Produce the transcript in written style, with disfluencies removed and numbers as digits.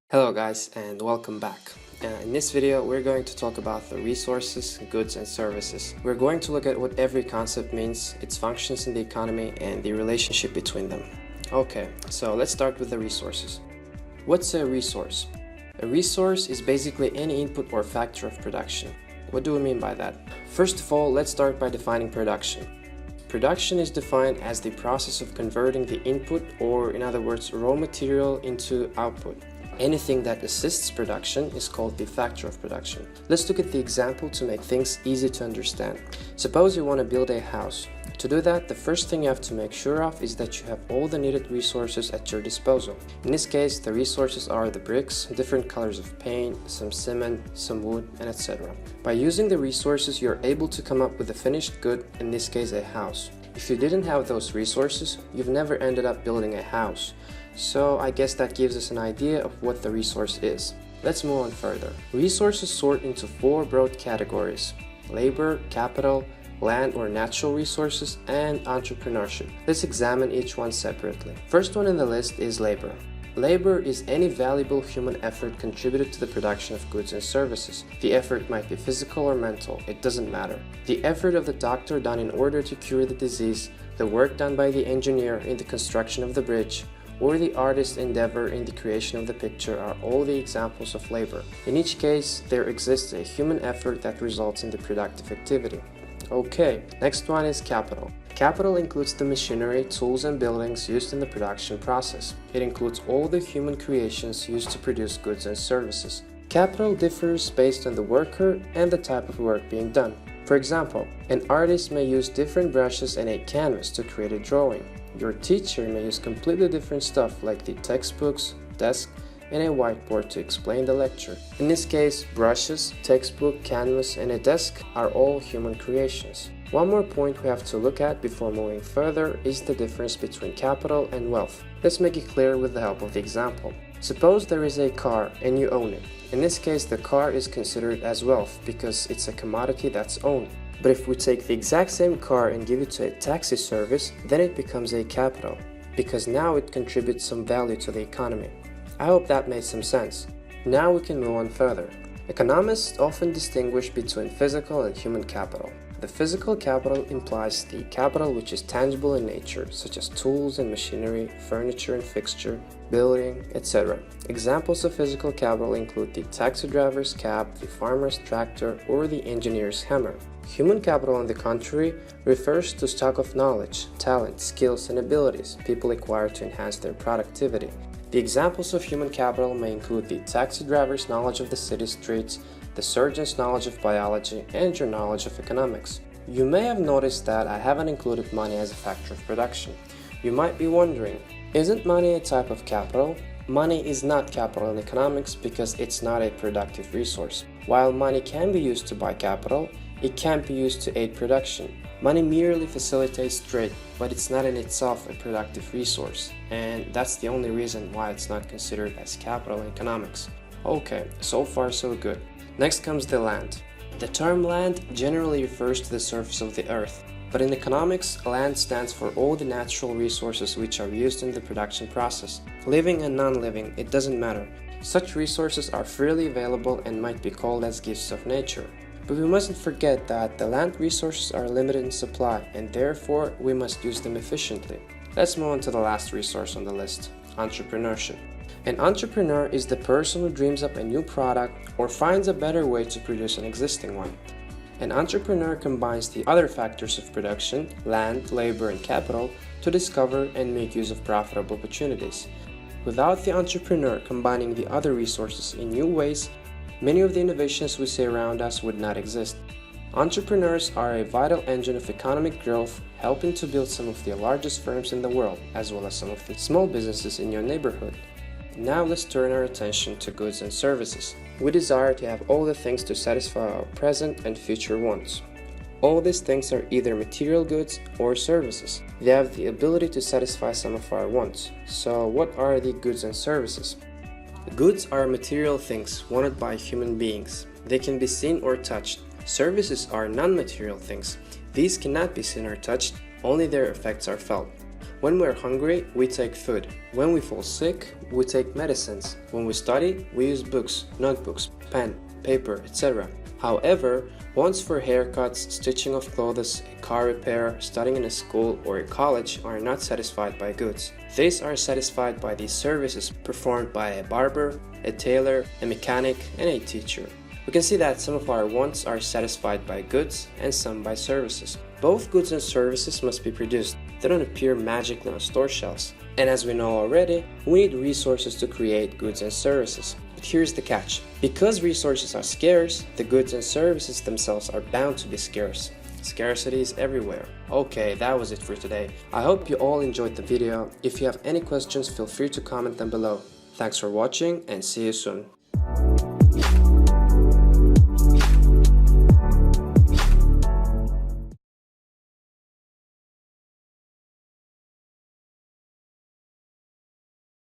Hello guys and welcome back. In this video we're going to talk about the resources, goods and services. We're going to look at what every concept means, its functions in the economy and the relationship between them. Okay, so let's start with the resources. What's a resource? A resource is basically any input or factor of production. What do we mean by that? First of all, let's start by defining production. Production is defined as the process of converting the input, or in other words, raw material, into output. Anything that assists production is called the factor of production. Let's look at the example to make things easy to understand. Suppose you want to build a house. To do that, the first thing you have to make sure of is that you have all the needed resources at your disposal. In this case, the resources are the bricks, different colors of paint, some cement, some wood, and etc. By using the resources, you're able to come up with a finished good, in this case a house. If you didn't have those resources, you've never ended up building a house. So I guess that gives us an idea of what the resource is. Let's move on further. Resources sort into four broad categories: labor, capital, land or natural resources, and entrepreneurship. Let's examine each one separately. First one in the list is labor. Labor is any valuable human effort contributed to the production of goods and services. The effort might be physical or mental, it doesn't matter. The effort of the doctor done in order to cure the disease, the work done by the engineer in the construction of the bridge, or the artist's endeavor in the creation of the picture are all the examples of labor. In each case, there exists a human effort that results in the productive activity. Okay, next one is capital. Capital includes the machinery, tools and buildings used in the production process. It includes all the human creations used to produce goods and services. Capital differs based on the worker and the type of work being done. For example, an artist may use different brushes and a canvas to create a drawing. Your teacher may use completely different stuff like the textbooks, desk, and a whiteboard to explain the lecture. In this case, brushes, textbook, canvas, and a desk are all human creations. One more point we have to look at before moving further is the difference between capital and wealth. Let's make it clear with the help of the example. Suppose there is a car and you own it. In this case, the car is considered as wealth because it's a commodity that's owned. But if we take the exact same car and give it to a taxi service, then it becomes a capital, because now it contributes some value to the economy. I hope that made some sense. Now we can move on further. Economists often distinguish between physical and human capital. The physical capital implies the capital which is tangible in nature, such as tools and machinery, furniture and fixture, building, etc. Examples of physical capital include the taxi driver's cab, the farmer's tractor, or the engineer's hammer. Human capital, on the contrary, refers to stock of knowledge, talent, skills, and abilities people acquire to enhance their productivity. The examples of human capital may include the taxi driver's knowledge of the city streets, the surgeon's knowledge of biology, and your knowledge of economics. You may have noticed that I haven't included money as a factor of production. You might be wondering, isn't money a type of capital? Money is not capital in economics because it's not a productive resource. While money can be used to buy capital, it can't be used to aid production. Money merely facilitates trade, but it's not in itself a productive resource, and that's the only reason why it's not considered as capital in economics. Okay, so far so good. Next comes the land. The term land generally refers to the surface of the earth, but in economics, land stands for all the natural resources which are used in the production process. Living and non-living, it doesn't matter. Such resources are freely available and might be called as gifts of nature. But we mustn't forget that the land resources are limited in supply, and therefore we must use them efficiently. Let's move on to the last resource on the list: entrepreneurship. An entrepreneur is the person who dreams up a new product or finds a better way to produce an existing one. An entrepreneur combines the other factors of production, land, labor, and capital, to discover and make use of profitable opportunities. Without the entrepreneur combining the other resources in new ways, many of the innovations we see around us would not exist. Entrepreneurs are a vital engine of economic growth, helping to build some of the largest firms in the world, as well as some of the small businesses in your neighborhood. Now let's turn our attention to goods and services. We desire to have all the things to satisfy our present and future wants. All these things are either material goods or services. They have the ability to satisfy some of our wants. So what are the goods and services? Goods are material things wanted by human beings. They can be seen or touched. Services are non-material things. These cannot be seen or touched, only their effects are felt. When we're hungry, we take food. When we fall sick, we take medicines. When we study, we use books, notebooks, pen, paper, etc. However, wants for haircuts, stitching of clothes, a car repair, studying in a school or a college are not satisfied by goods. These are satisfied by the services performed by a barber, a tailor, a mechanic, and a teacher. We can see that some of our wants are satisfied by goods and some by services. Both goods and services must be produced. They don't appear magically on store shelves. And as we know already, we need resources to create goods and services. But here's the catch. Because resources are scarce, the goods and services themselves are bound to be scarce. Scarcity is everywhere. Okay, that was it for today. I hope you all enjoyed the video. If you have any questions, feel free to comment them below. Thanks for watching and see you soon.